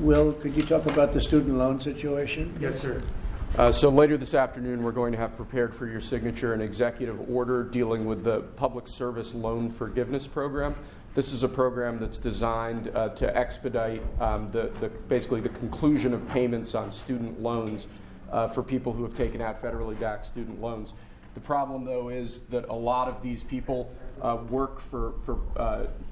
Will, could you talk about the student loan situation? Yes, sir. So later this afternoon, we're going to have prepared for your signature an executive order dealing with the Public Service Loan Forgiveness Program. This is a program that's designed to expedite basically the conclusion of payments on student loans for people who have taken out federally backed student loans. The problem, though, is that a lot of these people work for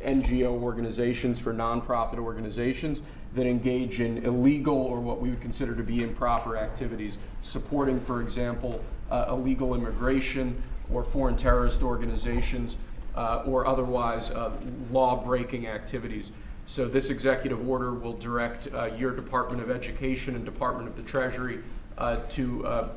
NGO organizations, for nonprofit organizations that engage in illegal or what we would consider to be improper activities, supporting, for example, illegal immigration or foreign terrorist organizations or otherwise law-breaking activities. So this executive order will direct your Department of Education and Department of the Treasury to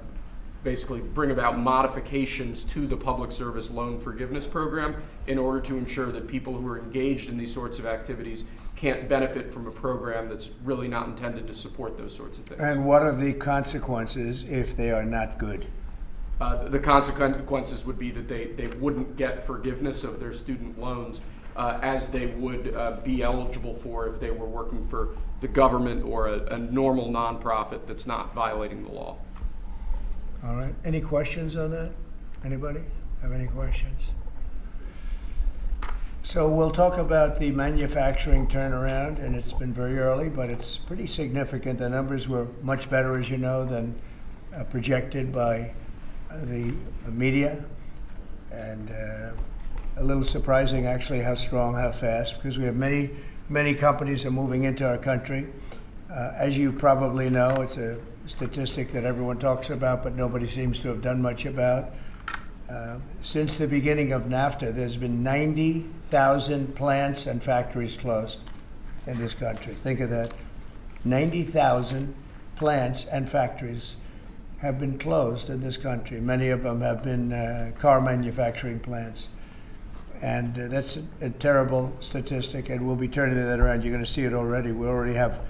basically bring about modifications to the Public Service Loan Forgiveness Program in order to ensure that people who are engaged in these sorts of activities can't benefit from a program that's really not intended to support those sorts of things. And what are the consequences if they are not good? The consequences would be that they wouldn't get forgiveness of their student loans as they would be eligible for if they were working for the government or a normal nonprofit that's not violating the law. All right. Any questions on that? Anybody have any questions? So we'll talk about the manufacturing turnaround, and it's been very early, but it's pretty significant. The numbers were much better, as you know, than projected by the media, and a little surprising, actually, how strong, how fast, because we have many companies are moving into our country. As you probably know, it's a statistic that everyone talks about, but nobody seems to have done much about. Since the beginning of NAFTA, there's been 90,000 plants and factories closed in this country. Think of that. 90,000 plants and factories have been closed in this country. Many of them have been car manufacturing plants. And that's a terrible statistic, and we'll be turning that around. You're going to see it already. We already have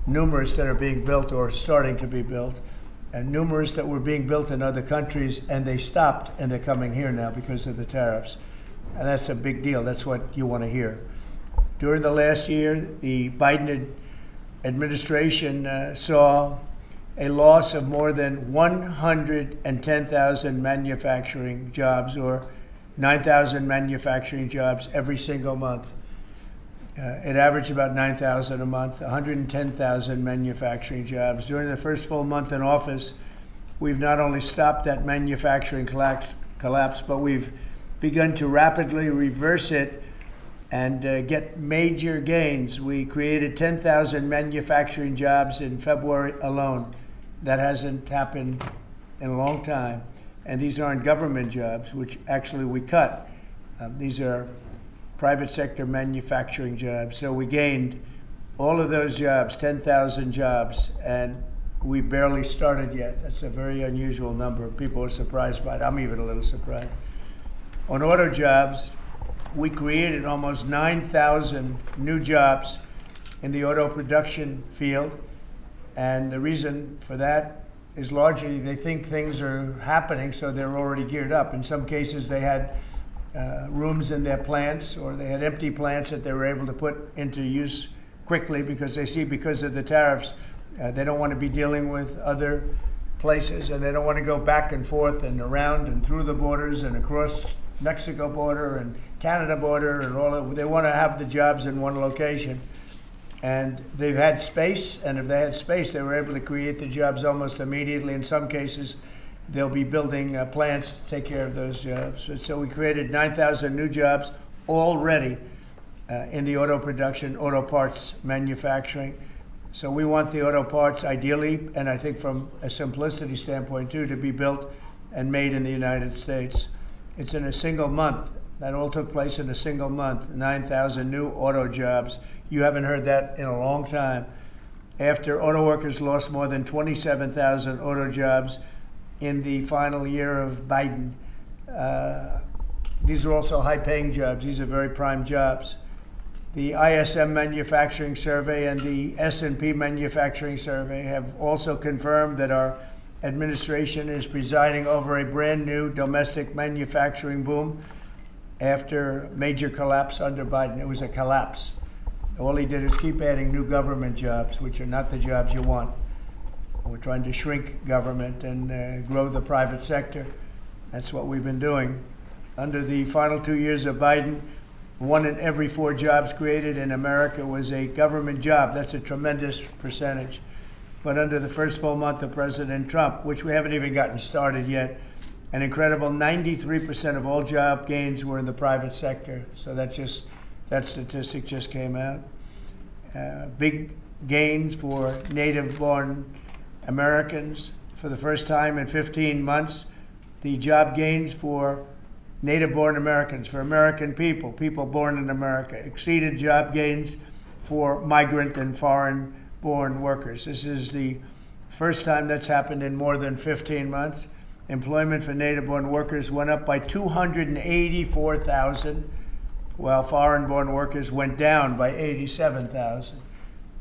numerous that are being built or starting to be built, and numerous that were being built in other countries, and they stopped, and they're coming here now because of the tariffs. And that's a big deal. That's what you want to hear. During the last year, the Biden administration saw a loss of more than 110,000 manufacturing jobs, or 9,000 manufacturing jobs every single month. It averaged about 9,000 a month, 110,000 manufacturing jobs. During the first full month in office, we've not only stopped that manufacturing collapse, but we've begun to rapidly reverse it and get major gains. We created 10,000 manufacturing jobs in February alone. That hasn't happened in a long time. And these aren't government jobs, which actually we cut. These are private sector manufacturing jobs. So we gained all of those jobs, 10,000 jobs, and we barely started yet. That's a very unusual number. People are surprised by it. I'm even a little surprised. On auto jobs, we created almost 9,000 new jobs in the auto production field. And the reason for that is largely they think things are happening, so they're already geared up. In some cases, they had rooms in their plants, or they had empty plants that they were able to put into use quickly because they see, because of the tariffs, they don't want to be dealing with other places, and they don't want to go back and forth and around and through the borders and across Mexico border and Canada border and all that. They want to have the jobs in one location. And they've had space, and if they had space, they were able to create the jobs almost immediately. In some cases, they'll be building plants to take care of those jobs. So we created 9,000 new jobs already in the auto production, auto parts manufacturing. So we want the auto parts ideally, and I think from a simplicity standpoint too, to be built and made in the United States. It's in a single month. That all took place in a single month, 9,000 new auto jobs. You haven't heard that in a long time. After auto workers lost more than 27,000 auto jobs in the final year of Biden. These are also high-paying jobs. These are very prime jobs. The ISM Manufacturing Survey and the S&P Manufacturing Survey have also confirmed that our administration is presiding over a brand new domestic manufacturing boom after major collapse under Biden. It was a collapse. All he did is keep adding new government jobs, which are not the jobs you want. We're trying to shrink government and grow the private sector. That's what we've been doing. Under the final 2 years of Biden, 1 in every 4 jobs created in America was a government job. That's a tremendous percentage. But under the first full month of President Trump, which we haven't even gotten started yet, an incredible 93% of all job gains were in the private sector. So that statistic just came out. Big gains for native-born Americans. For the first time in 15 months, the job gains for native-born Americans, for American people born in America, exceeded job gains for migrant and foreign-born workers. This is the first time that's happened in more than 15 months. Employment for native-born workers went up by 284,000, while foreign-born workers went down by 87,000.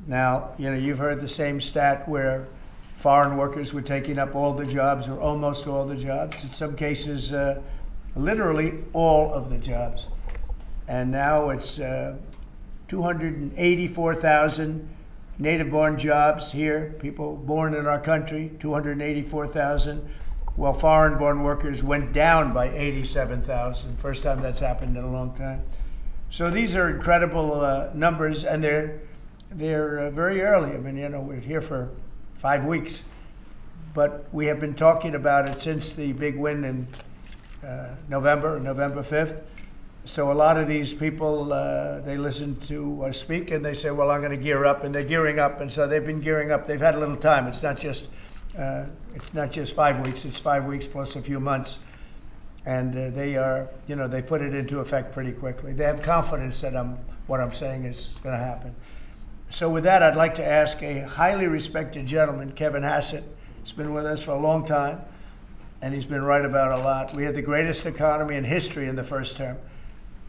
Now, you've heard the same stat where foreign workers were taking up all the jobs or almost all the jobs. In some cases, literally all of the jobs. And now it's 284,000 native-born jobs here, people born in our country, 284,000, while foreign-born workers went down by 87,000. First time that's happened in a long time. So these are incredible numbers, and they're very early. I mean, we're here for 5 weeks, but we have been talking about it since the big win in November 5th. So a lot of these people, they listen to us speak and they say, well, I'm going to gear up, and they're gearing up. And so they've been gearing up. They've had a little time. It's not just 5 weeks. It's 5 weeks plus a few months. And they put it into effect pretty quickly. They have confidence that what I'm saying is going to happen. So with that, I'd like to ask a highly respected gentleman, Kevin Hassett. He's been with us for a long time, and he's been right about a lot. We had the greatest economy in history in the first term,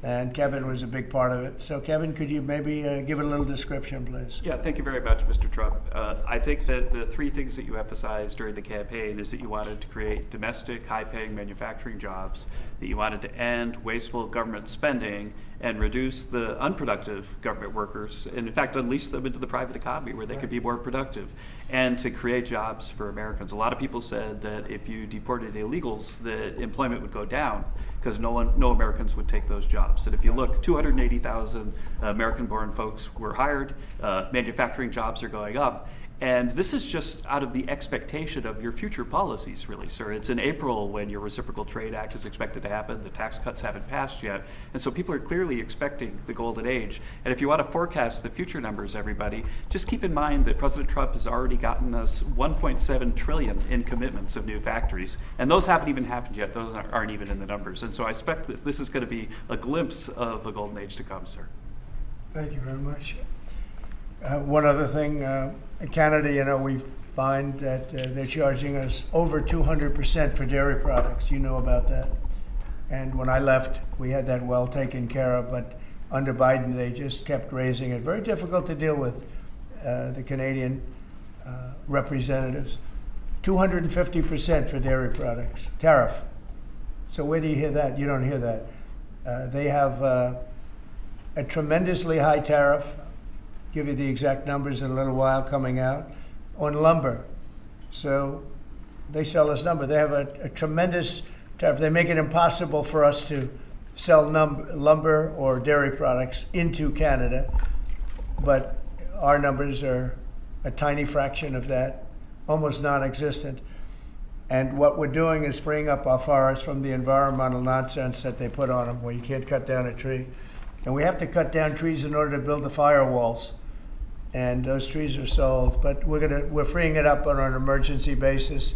and Kevin was a big part of it. So Kevin, could you maybe give it a little description, please? Yeah, thank you very much, Mr. Trump. I think that the 3 things that you emphasized during the campaign is that you wanted to create domestic, high-paying manufacturing jobs, that you wanted to end wasteful government spending and reduce the unproductive government workers, and in fact unleash them into the private economy where they could be more productive, and to create jobs for Americans. A lot of people said that if you deported illegals, that employment would go down because no Americans would take those jobs. And if you look, 280,000 American-born folks were hired, manufacturing jobs are going up, and this is just out of the expectation of your future policies, really, sir. It's in April when your Reciprocal Trade Act is expected to happen. The tax cuts haven't passed yet. And so people are clearly expecting the golden age. And if you want to forecast the future numbers, everybody, just keep in mind that President Trump has already gotten us $1.7 trillion in commitments of new factories. And those haven't even happened yet. Those aren't even in the numbers. And so I expect this is going to be a glimpse of a golden age to come, sir. Thank you very much. One other thing, in Canada, we find that they're charging us over 200% for dairy products. You know about that. And when I left, we had that well taken care of, but under Biden, they just kept raising it. Very difficult to deal with, the Canadian representatives. 250% for dairy products, tariff. So where do you hear that? You don't hear that. They have a tremendously high tariff. Give you the exact numbers in a little while coming out, on lumber. So they sell us lumber. They have a tremendous tariff. They make it impossible for us to sell lumber or dairy products into Canada, but our numbers are a tiny fraction of that, almost non-existent. And what we're doing is freeing up our forests from the environmental nonsense that they put on them, where you can't cut down a tree. And we have to cut down trees in order to build the firewalls. And those trees are sold, but we're freeing it up on an emergency basis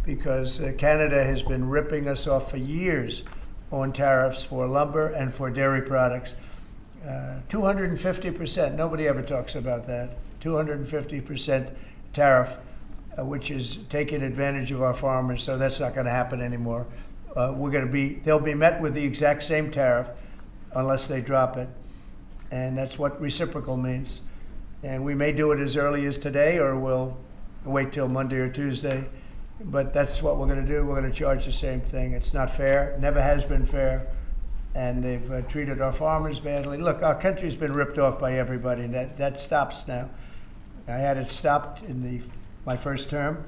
because Canada has been ripping us off for years on tariffs for lumber and for dairy products. 250%, nobody ever talks about that. 250% tariff, which is taking advantage of our farmers, so that's not going to happen anymore. They'll be met with the exact same tariff unless they drop it, and that's what reciprocal means. And we may do it as early as today, or we'll wait till Monday or Tuesday. But that's what we're going to do. We're going to charge the same thing. It's not fair. Never has been fair. and they've treated our farmers badly. Look, our country's been ripped off by everybody, and that stops now. I had it stopped in my first term,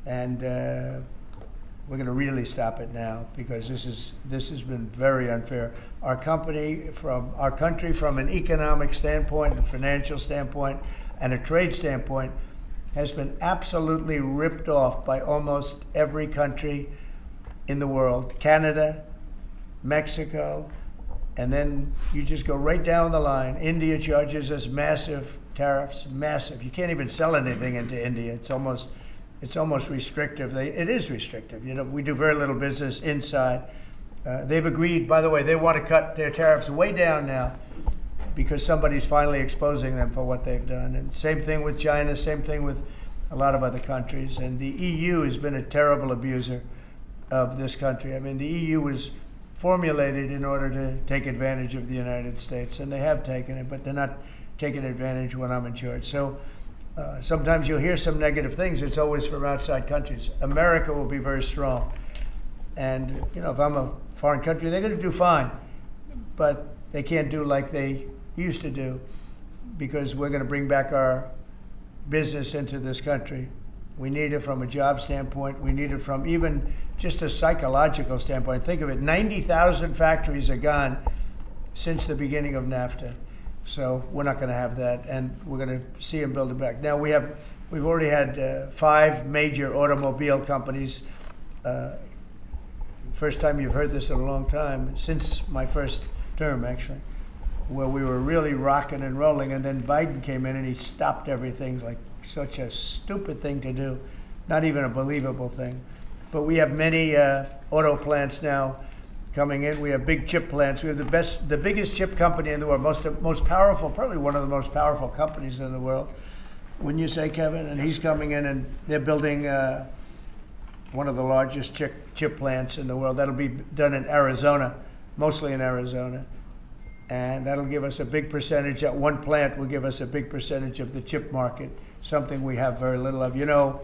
and we're going to really stop it now, because this has been very unfair. Our country, from an economic standpoint, a financial standpoint, and a trade standpoint, has been absolutely ripped off by almost every country in the world. Canada, Mexico, and then you just go right down the line. India charges us massive tariffs, massive. You can't even sell anything into India. It's almost restrictive. It is restrictive. You know, we do very little business inside. They've agreed, by the way, they want to cut their tariffs way down now, because somebody's finally exposing them for what they've done. And same thing with China, same thing with a lot of other countries. And the EU has been a terrible abuser of this country. I mean, the EU was formulated in order to take advantage of the United States, and they have taken it, but they're not taking advantage when I'm in charge. So sometimes you'll hear some negative things. It's always from outside countries. America will be very strong. And, you know, if I'm a foreign country, they're going to do fine, but they can't do like they used to do, because we're going to bring back our business into this country. We need it from a job standpoint. We need it from even just a psychological standpoint. Think of it, 90,000 factories are gone since the beginning of NAFTA. So we're not going to have that, and we're going to see them build it back. Now we've already had 5 major automobile companies. First time you've heard this in a long time, since my first term actually, where we were really rocking and rolling, and then Biden came in and he stopped everything. Like, such a stupid thing to do, not even a believable thing. But we have many auto plants now coming in. We have big chip plants. We have the biggest chip company in the world, most powerful, probably one of the most powerful companies in the world. Wouldn't you say, Kevin? And he's coming in, and they're building one of the largest chip plants in the world. That'll be done in Arizona, mostly in Arizona. And that'll give us a big percentage. That one plant will give us a big percentage of the chip market, something we have very little of. You know,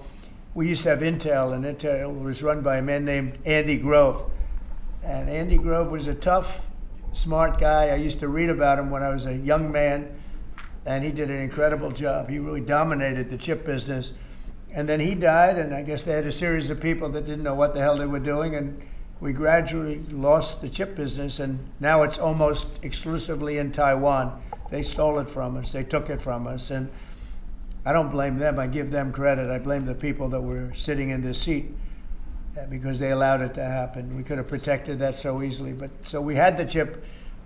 we used to have Intel, and Intel was run by a man named Andy Grove. And Andy Grove was a tough, smart guy. I used to read about him when I was a young man, and he did an incredible job. He really dominated the chip business. And then he died, and I guess they had a series of people that didn't know what the hell they were doing, and we gradually lost the chip business, and now it's almost exclusively in Taiwan. They stole it from us. They took it from us, and I don't blame them. I give them credit. I blame the people that were sitting in this seat, because they allowed it to happen. We could have protected that so easily. But so we had the chip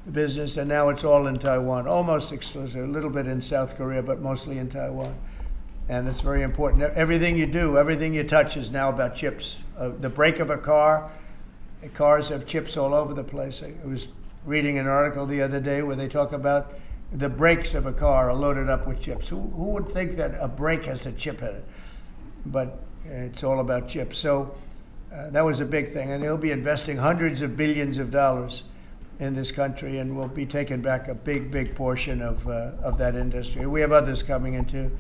business, and now it's all in Taiwan, almost exclusive, a little bit in South Korea, but mostly in Taiwan. And it's very important. Everything you do, everything you touch is now about chips. The brake of a car, cars have chips all over the place. I was reading an article the other day where they talk about the brakes of a car are loaded up with chips. Who would think that a brake has a chip in it? But it's all about chips. So that was a big thing. And they'll be investing hundreds of billions of dollars in this country, and we'll be taking back a big, big portion of that industry. We have others coming in too.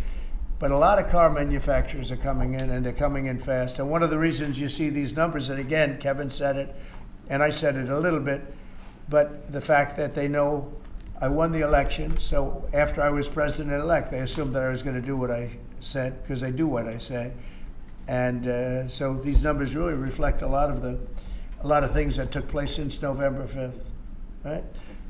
But a lot of car manufacturers are coming in, and they're coming in fast. And one of the reasons you see these numbers, and again, Kevin said it, and I said it a little bit, but the fact that they know I won the election, so after I was president-elect, they assumed that I was going to do what I said, because I do what I say. And so these numbers really reflect a lot of things that took place since November 5th, right?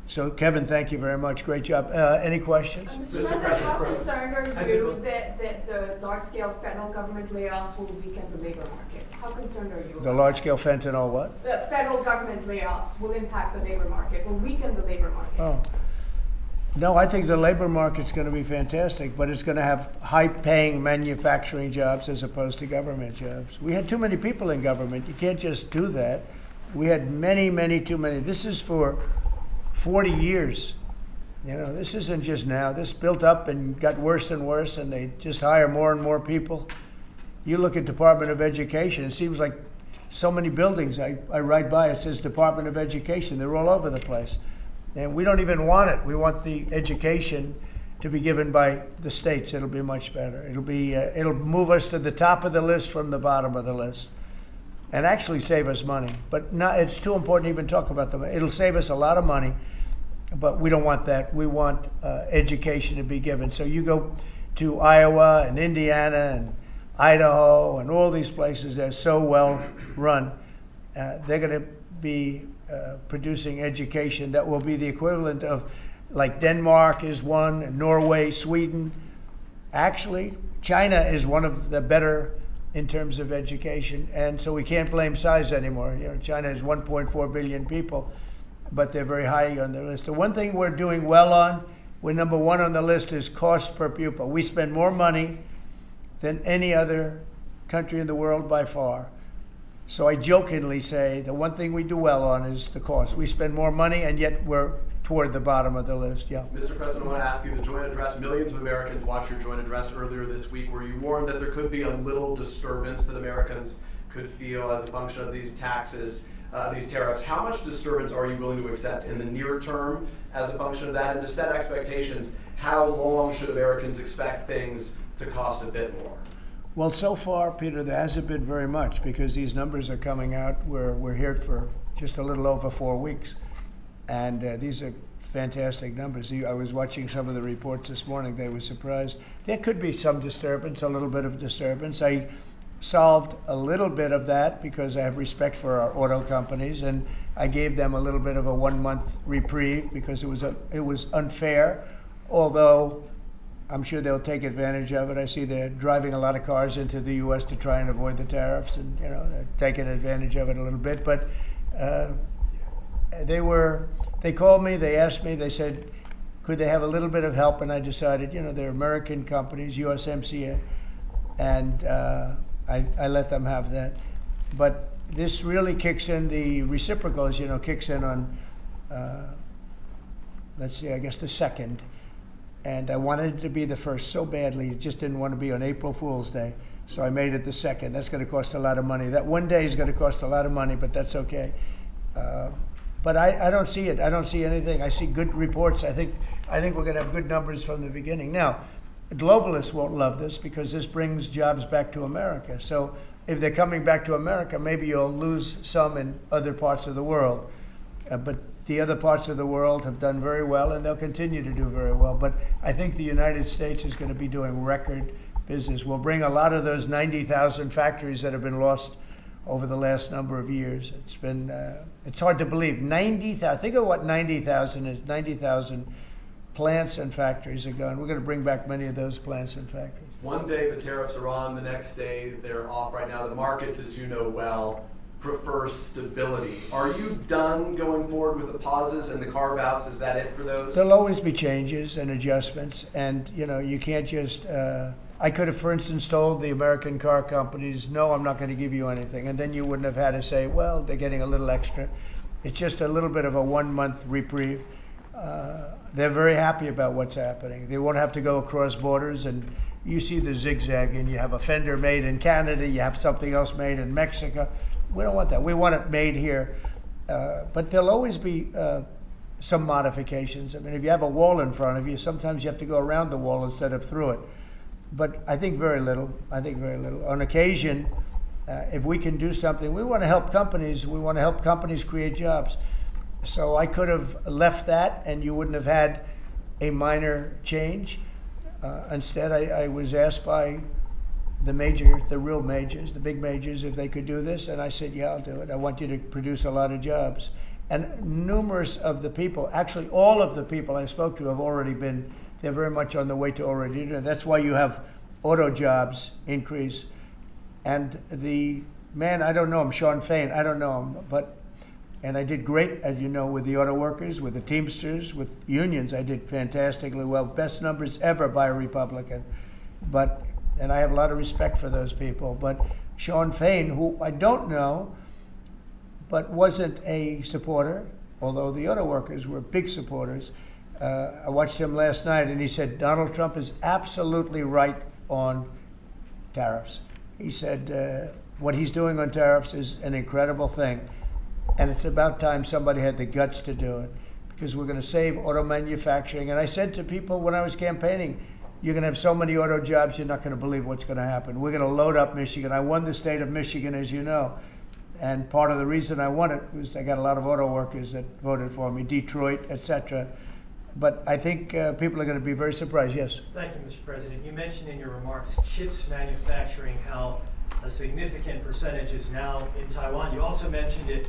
So, Kevin, thank you very much. Great job. Any questions? Mr. President, how concerned are you that the large-scale federal government layoffs will weaken the labor market? How concerned are you? The large-scale fentanyl what? The federal government layoffs will impact the labor market, will weaken the labor market. Oh. No, I think the labor market's going to be fantastic, but it's going to have high-paying manufacturing jobs as opposed to government jobs. We had too many people in government. You can't just do that. We had many too many. This is for 40 years. You know, this isn't just now. This built up and got worse and worse, and they just hire more and more people. You look at Department of Education, it seems like so many buildings I ride by, it says Department of Education. They're all over the place. And we don't even want it. We want the education to be given by the states. It'll be much better. It'll move us to the top of the list from the bottom of the list. and actually save us money. But not, it's too important to even talk about them. It'll save us a lot of money, but we don't want that. We want education to be given. So you go to Iowa and Indiana and Idaho and all these places that are so well run. They're going to be producing education that will be the equivalent of, like Denmark is one, and Norway, Sweden. Actually, China is one of the better in terms of education, and so we can't blame size anymore. You know, China has 1.4 billion people, but they're very high on the list. The one thing we're doing well on, we're number one on the list, is cost per pupil. We spend more money than any other country in the world by far. So I jokingly say the one thing we do well on is the cost. We spend more money, and yet we're toward the bottom of the list. Yeah. Mr. President, I want to ask you, the joint address, millions of Americans watched your joint address earlier this week where you warned that there could be a little disturbance that Americans could feel as a function of these taxes, these tariffs. How much disturbance are you willing to accept in the near term as a function of that? And to set expectations, how long should Americans expect things to cost a bit more? Well, so far, Peter, there hasn't been very much because these numbers are coming out. We're here for just a little over 4 weeks. And these are fantastic numbers. I was watching some of the reports this morning. They were surprised. There could be some disturbance, a little bit of disturbance. I solved a little bit of that because I have respect for our auto companies, and I gave them a little bit of a 1-month reprieve because it was unfair, although I'm sure they'll take advantage of it. I see they're driving a lot of cars into the U.S. to try and avoid the tariffs, and they're taking advantage of it a little bit. But they called me, they asked me, they said, could they have a little bit of help? And I decided, they're American companies, USMCA, and I let them have that. But this really kicks in, the reciprocals, kicks in on, let's see, I guess the 2nd. And I wanted it to be the 1st so badly. It just didn't want to be on April Fool's Day. So I made it the 2nd. That's going to cost a lot of money. That one day is going to cost a lot of money, but that's okay. But I don't see it. I don't see anything. I see good reports. I think we're going to have good numbers from the beginning. Now, globalists won't love this because this brings jobs back to America. So if they're coming back to America, maybe you'll lose some in other parts of the world. But the other parts of the world have done very well, and they'll continue to do very well. But I think the United States is going to be doing record business. We'll bring a lot of those 90,000 factories that have been lost over the last number of years. It's been, it's hard to believe. 90,000, think of what 90,000 is. 90,000 plants and factories are gone. We're going to bring back many of those plants and factories. One day the tariffs are on, the next day they're off. Right now the markets, as you know well, prefer stability. Are you done going forward with the pauses and the carve-outs? Is that it for those? There'll always be changes and adjustments, and you can't just, I could have, for instance, told the American car companies, no, I'm not going to give you anything, and then you wouldn't have had to say, well, they're getting a little extra. It's just a little bit of a 1-month reprieve. They're very happy about what's happening. They won't have to go across borders, and you see the zigzag, and you have a fender made in Canada, you have something else made in Mexico. We don't want that. We want it made here. But there'll always be some modifications. I mean, if you have a wall in front of you, sometimes you have to go around the wall instead of through it. But I think very little. On occasion, if we can do something, we want to help companies. We want to help companies create jobs. So I could have left that, and you wouldn't have had a minor change. Instead, I was asked by the real majors, the big majors, if they could do this, and I said, yeah, I'll do it. I want you to produce a lot of jobs. And numerous of the people, actually all of the people I spoke to have already been, they're very much on the way to already doing it. That's why you have auto jobs increase. And the man, I don't know him, Sean Fain, I don't know him, and I did great, as you know, with the auto workers, with the Teamsters, with unions, I did fantastically well. Best numbers ever by a Republican. And I have a lot of respect for those people. But Sean Fain, who I don't know, but wasn't a supporter, although the auto workers were big supporters. I watched him last night, and he said, Donald Trump is absolutely right on tariffs. He said, what he's doing on tariffs is an incredible thing. And it's about time somebody had the guts to do it, because we're going to save auto manufacturing. And I said to people when I was campaigning, you're going to have so many auto jobs, you're not going to believe what's going to happen. We're going to load up Michigan. I won the state of Michigan, as you know. And part of the reason I won it was I got a lot of auto workers that voted for me, Detroit, etc. But I think people are going to be very surprised. Yes. Thank you, Mr. President. You mentioned in your remarks chips manufacturing, how a significant percentage is now in Taiwan. You also mentioned it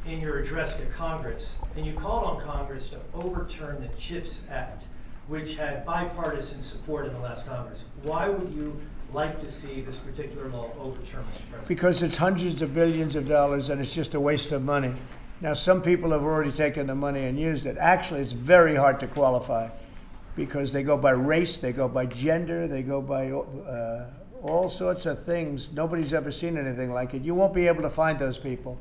in your address to Congress, and you called on Congress to overturn the CHIPS Act, which had bipartisan support in the last Congress. Why would you like to see this particular law overturned, Mr. President? Because it's hundreds of billions of dollars and it's just a waste of money. Now, some people have already taken the money and used it. Actually, it's very hard to qualify because they go by race, they go by gender, they go by all sorts of things. Nobody's ever seen anything like it. You won't be able to find those people.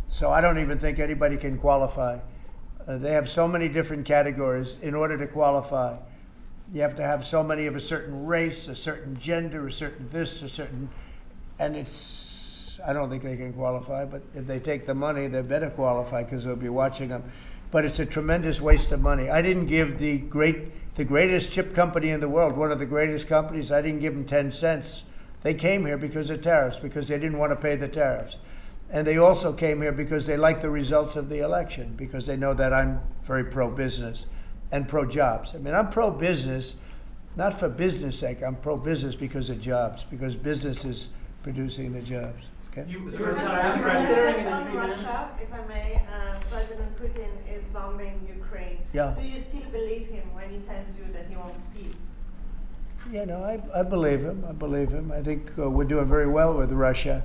So I don't even think anybody can qualify. They have so many different categories in order to qualify. You have to have so many of a certain race, a certain gender, a certain this, a certain, and I don't think they can qualify, but if they take the money, they better qualify because they'll be watching them. But it's a tremendous waste of money. I didn't give the greatest chip company in the world, one of the greatest companies, I didn't give them 10 cents. They came here because of tariffs, because they didn't want to pay the tariffs. And they also came here because they like the results of the election, because they know that I'm very pro-business and pro-jobs. I mean, I'm pro-business, not for business sake. I'm pro-business because of jobs, because business is producing the jobs. Okay? Mr. President, President, on Russia, if I may, President Putin is bombing Ukraine. Yeah. Do you still believe him when he tells you that he wants peace? You know, I believe him. I believe him. I think we're doing very well with Russia.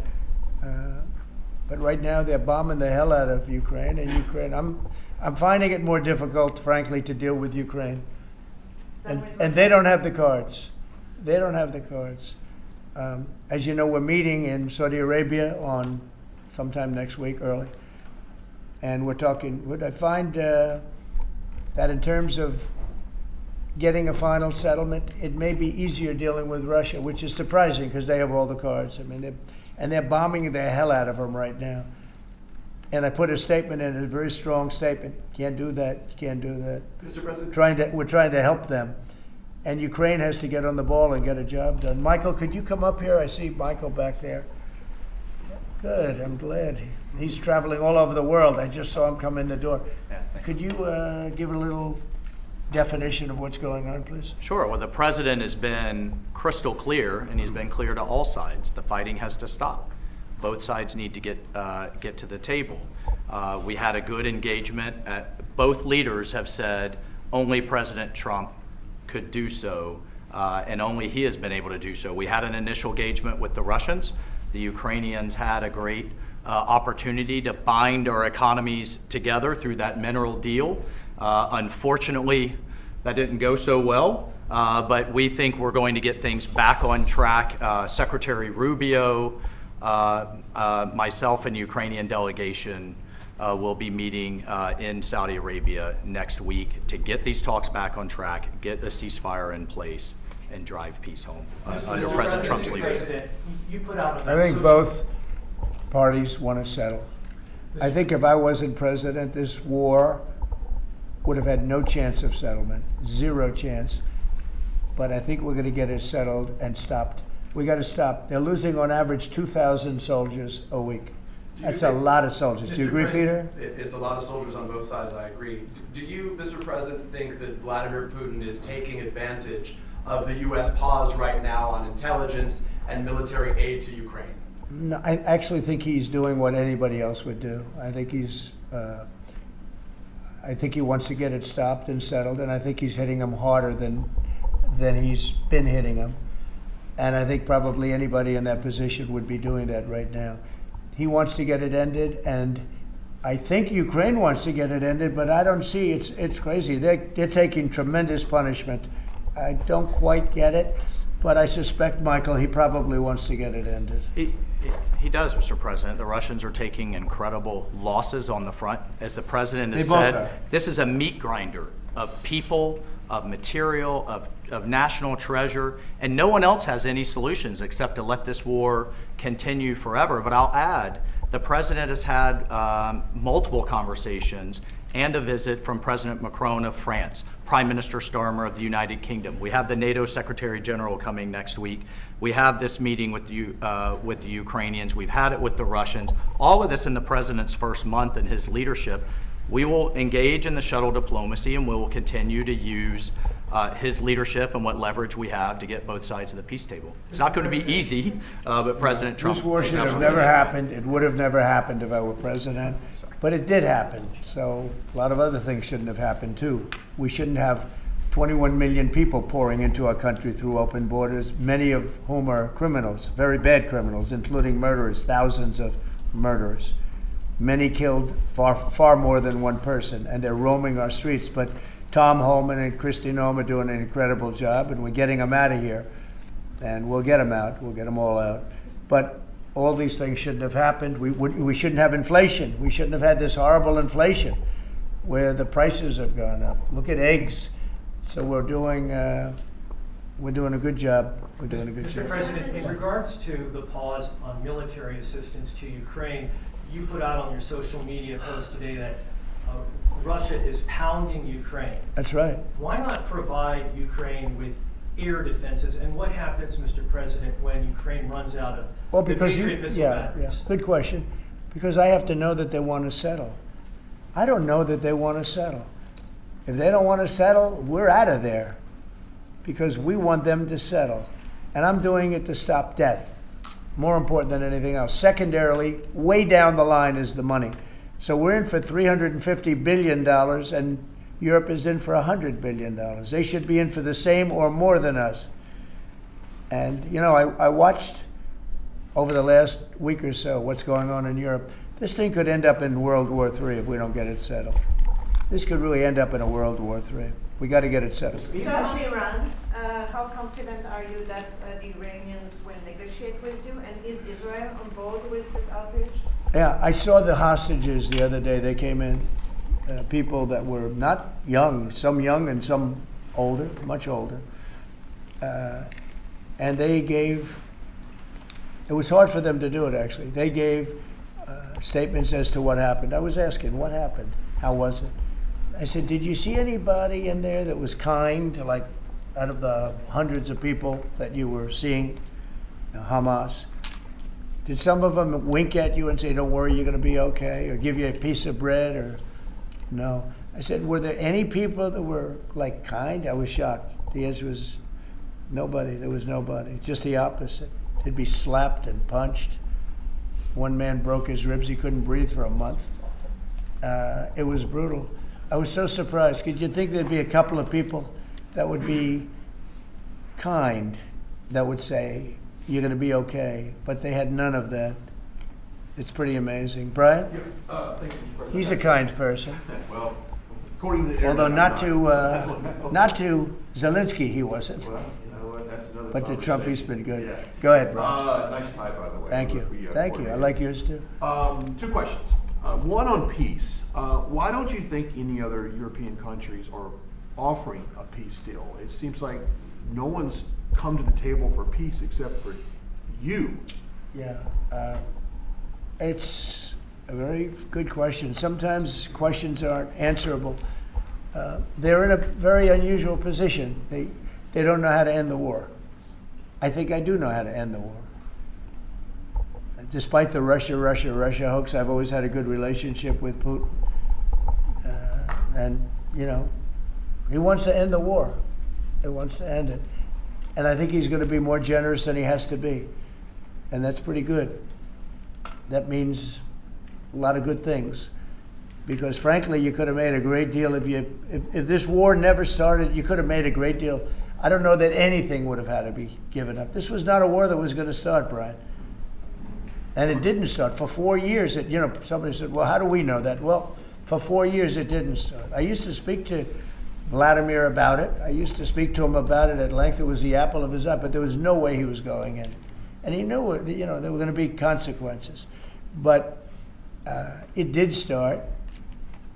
But right now they're bombing the hell out of Ukraine, and Ukraine. I'm finding it more difficult, frankly, to deal with Ukraine. And they don't have the cards. They don't have the cards. As you know, we're meeting in Saudi Arabia on sometime next week, early. And we're talking, I find that in terms of getting a final settlement, it may be easier dealing with Russia, which is surprising because they have all the cards. I mean, they're bombing the hell out of them right now. And I put a statement in, a very strong statement. Can't do that. You can't do that. Mr. President. We're trying to help them. And Ukraine has to get on the ball and get a job done. Michael, could you come up here? I see Michael back there. Good, I'm glad. He's traveling all over the world. I just saw him come in the door. Could you give a little definition of what's going on, please? Sure. Well, the president has been crystal clear, and he's been clear to all sides. The fighting has to stop. Both sides need to get to the table. We had a good engagement. Both leaders have said only President Trump could do so, and only he has been able to do so. We had an initial engagement with the Russians. The Ukrainians had a great opportunity to bind our economies together through that mineral deal. Unfortunately, that didn't go so well, but we think we're going to get things back on track. Secretary Rubio, myself and Ukrainian delegation will be meeting in Saudi Arabia next week to get these talks back on track, get a ceasefire in place, and drive peace home under President Trump's leadership. President, you put out I think both parties want to settle. I think if I wasn't president, this war would have had no chance of settlement, zero chance. But I think we're going to get it settled and stopped. We got to stop. They're losing on average 2,000 soldiers a week. That's a lot of soldiers. Do you agree, Peter? It's a lot of soldiers on both sides, I agree. Do you, Mr. President, think that Vladimir Putin is taking advantage of the U.S. pause right now on intelligence and military aid to Ukraine? No, I actually think he's doing what anybody else would do. I think he wants to get it stopped and settled, and I think he's hitting them harder than he's been hitting them. And I think probably anybody in that position would be doing that right now. He wants to get it ended, and I think Ukraine wants to get it ended, but I don't see, it's crazy. They're taking tremendous punishment. I don't quite get it, but I suspect, Michael, he probably wants to get it ended. He does, Mr. President. The Russians are taking incredible losses on the front. As the president has They both said, are. this is a meat grinder of people, of material, of national treasure, and no one else has any solutions except to let this war continue forever. But I'll add, the president has had multiple conversations and a visit from President Macron of France, Prime Minister Starmer of the United Kingdom. We have the NATO Secretary General coming next week. We have this meeting with the Ukrainians. We've had it with the Russians. All of this in the president's first month in his leadership. We will engage in the shuttle diplomacy, and we will continue to use his leadership and what leverage we have to get both sides of the peace table. It's not going to be easy, but President Trump. This war should have never happened. It would have never happened if I were president, but it did happen. So a lot of other things shouldn't have happened too. We shouldn't have 21 million people pouring into our country through open borders, many of whom are criminals, very bad criminals, including murderers, thousands of murderers. Many killed, far more than one person, and they're roaming our streets. But Tom Homan and Kristi Noem are doing an incredible job, and we're getting them out of here. And we'll get them out. We'll get them all out. But all these things shouldn't have happened. We shouldn't have inflation. We shouldn't have had this horrible inflation where the prices have gone up. Look at eggs. So we're doing a good job. We're doing a good Mr. job. President, in regards to the pause on military assistance to Ukraine, you put out on your social media post today that Russia is pounding Ukraine. That's right. Why not provide Ukraine with air defenses? And what happens, Mr. President, when Ukraine runs out of Well, the because Patriot missile yeah, batteries? good question. Because I have to know that they want to settle. I don't know that they want to settle. If they don't want to settle, we're out of there because we want them to settle. And I'm doing it to stop death, more important than anything else. Secondarily, way down the line is the money. So we're in for $350 billion, and Europe is in for $100 billion. They should be in for the same or more than us. And, you know, I watched over the last week or so what's going on in Europe. This thing could end up in World War III if we don't get it settled. This could really end up in a World War III. We got to get it settled. So on Iran, how confident are you that the Iranians will negotiate with you? And is Israel on board with this outreach? Yeah, I saw the hostages the other day. They came in, people that were not young, some young and some older, much older. And they gave, it was hard for them to do it actually. They gave statements as to what happened. I was asking, what happened? How was it? I said, did you see anybody in there that was kind, like out of the hundreds of people that you were seeing, Hamas? Did some of them wink at you and say, don't worry, you're going to be okay, or give you a piece of bread, or no? I said, were there any people that were like kind? I was shocked. The answer was nobody. There was nobody. Just the opposite. They'd be slapped and punched. One man broke his ribs. He couldn't breathe for a month. It was brutal. I was so surprised. Could you think there'd be a couple of people that would be kind, that would say, you're going to be okay, but they had none of that. It's pretty amazing. Brian? Thank you, Mr. President. He's a kind person. Well, according to Although everyone, not to Zelensky, he wasn't. Well, you know what, that's another But to Trump, he's conversation. been good. Yeah. Go ahead, Brian. Nice tie, by the way. Thank you. We, Thank you. I coordinated. like yours too. Two questions. One on peace. Why don't you think any other European countries are offering a peace deal? It seems like no one's come to the table for peace except for you. Yeah. It's a very good question. Sometimes questions aren't answerable. They're in a very unusual position. They don't know how to end the war. I think I do know how to end the war. Despite the Russia hoax, I've always had a good relationship with Putin. And, you know, he wants to end the war. He wants to end it. And I think he's going to be more generous than he has to be. And that's pretty good. That means a lot of good things. Because frankly, you could have made a great deal if this war never started, you could have made a great deal. I don't know that anything would have had to be given up. This was not a war that was going to start, Brian. And it didn't start. For 4 years, somebody said, well, how do we know that? Well, for 4 years, it didn't start. I used to speak to Vladimir about it. I used to speak to him about it at length. It was the apple of his eye, but there was no way he was going in. And he knew, there were going to be consequences. But it did start.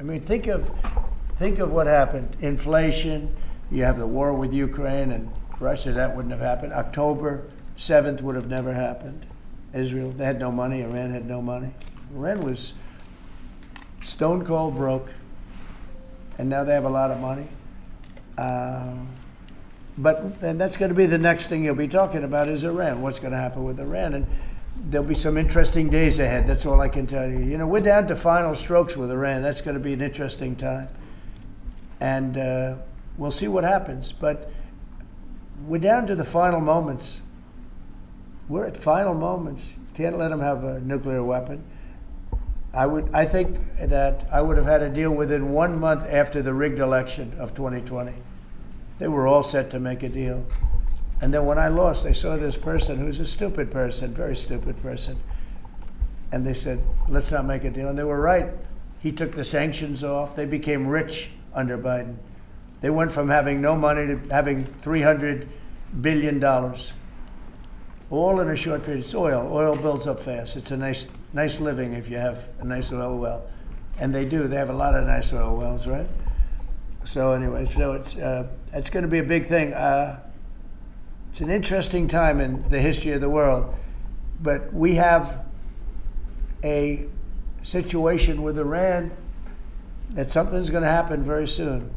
I mean, think of what happened. Inflation, you have the war with Ukraine and Russia, that wouldn't have happened. October 7th would have never happened. Israel, they had no money. Iran had no money. Iran was stone cold broke, and now they have a lot of money. and that's going to be the next thing you'll be talking about is Iran. What's going to happen with Iran? And there'll be some interesting days ahead. That's all I can tell you. You know, we're down to final strokes with Iran. That's going to be an interesting time. And we'll see what happens. But we're down to the final moments. We're at final moments. You can't let them have a nuclear weapon. I think that I would have had a deal within 1 month after the rigged election of 2020. They were all set to make a deal. And then when I lost, they saw this person who's a stupid person, very stupid person. And they said, let's not make a deal. And they were right. He took the sanctions off. They became rich under Biden. They went from having no money to having $300 billion. All in a short period. It's oil. Oil builds up fast. It's a nice living if you have a nice oil well. And they do. They have a lot of nice oil wells, right? So anyway, it's going to be a big thing. It's an interesting time in the history of the world. But we have a situation with Iran that something's going to happen very soon.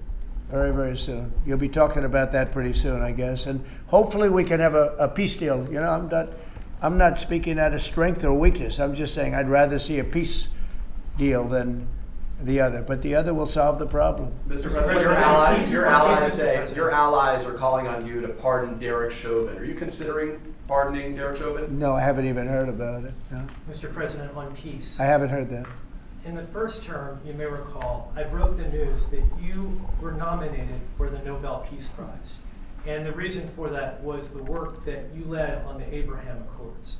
Very, very soon. You'll be talking about that pretty soon, I guess. And hopefully we can have a peace deal. You know, I'm not speaking out of strength or weakness. I'm just saying I'd rather see a peace deal than the other. But the other will solve the problem. Mr. President, your allies are calling on you to pardon Derek Chauvin. Are you considering pardoning Derek Chauvin? No, I haven't even heard about it. No. Mr. President, on peace. I haven't heard that. In the first term, you may recall, I broke the news that you were nominated for the Nobel Peace Prize. And the reason for that was the work that you led on the Abraham Accords.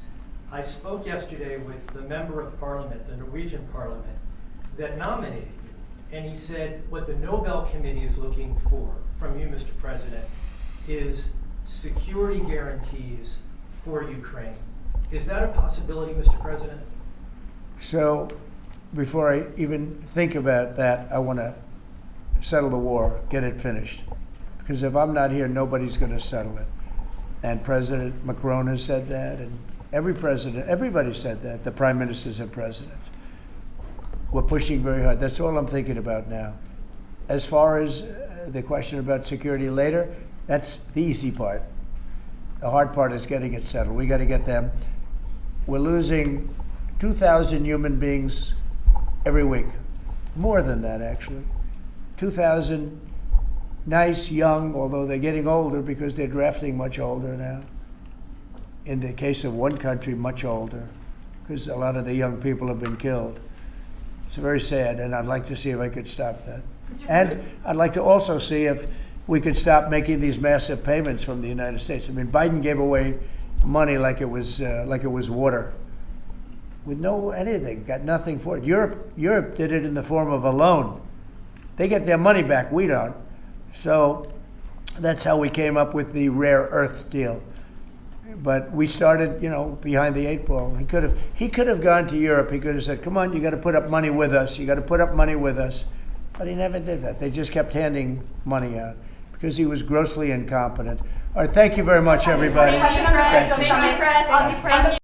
I spoke yesterday with the member of parliament, the Norwegian parliament, that nominated you. And he said what the Nobel Committee is looking for from you, Mr. President, is security guarantees for Ukraine. Is that a possibility, Mr. President? So before I even think about that, I want to settle the war, get it finished. Because if I'm not here, nobody's going to settle it. And President Macron has said that, and everybody said that, the prime ministers and presidents. We're pushing very hard. That's all I'm thinking about now. As far as the question about security later, that's the easy part. The hard part is getting it settled. We got to get them. We're losing 2,000 human beings every week. More than that, actually. 2,000 nice, young, although they're getting older because they're drafting much older now. In the case of one country, much older, because a lot of the young people have been killed. It's very sad, and I'd like to see if I could stop that. And I'd like to also see if we could stop making these massive payments from the United States. I mean, Biden gave away money like it was water, with no anything, got nothing for it. Europe did it in the form of a loan. They get their money back, we don't. So that's how we came up with the rare earth deal. But we started, behind the 8 ball. He could have gone to Europe. He could have said, "Come on, you got to put up money with us. You got to put up money with us." But he never did that. They just kept handing money out because he was grossly incompetent. All right, thank you very much, everybody. Question on the President's Summit.